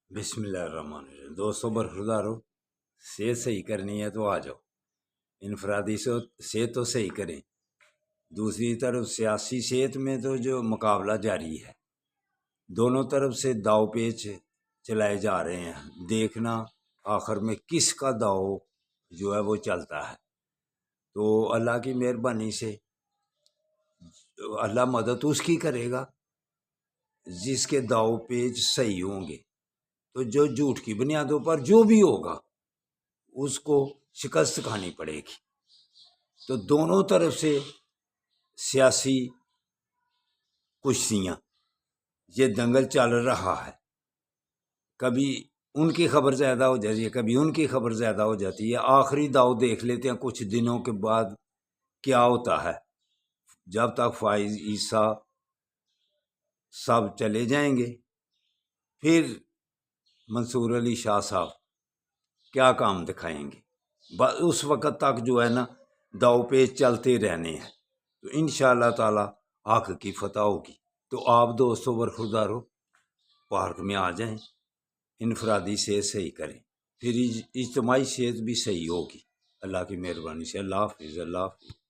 بسم اللہ الرحمن الرحیم۔ دوستوں برخوردارو، صحت صحیح کرنی ہے تو آ جاؤ، انفرادی صحت تو صحیح کریں۔ دوسری طرف سیاسی صحت میں تو جو مقابلہ جاری ہے، دونوں طرف سے داؤ پیچ چلائے جا رہے ہیں، دیکھنا آخر میں کس کا داؤ جو ہے وہ چلتا ہے۔ تو اللہ کی مہربانی سے اللہ مدد اس کی کرے گا جس کے داؤ پیچ صحیح ہوں گے۔ تو جو جھوٹ کی بنیادوں پر جو بھی ہوگا اس کو شکست کھانی پڑے گی۔ تو دونوں طرف سے سیاسی کشتیاں، یہ دنگل چل رہا ہے، کبھی ان کی خبر زیادہ ہو جاتی ہے، کبھی ان کی خبر زیادہ ہو جاتی ہے۔ آخری داؤ دیکھ لیتے ہیں کچھ دنوں کے بعد کیا ہوتا ہے۔ جب تک فائز عیسیٰ سب چلے جائیں گے، پھر منصور علی شاہ صاحب کیا کام دکھائیں گے، اس وقت تک جو ہے نا داؤ پیچ چلتے رہنے ہیں۔ تو انشاءاللہ تعالی حق کی فتح ہوگی۔ تو آپ دوستوں برخوردارو پارک میں آ جائیں، انفرادی صحت صحیح کریں، پھر اجتماعی صحت بھی صحیح ہوگی اللہ کی مہربانی سے۔ اللہ حافظ، اللہ حافظ۔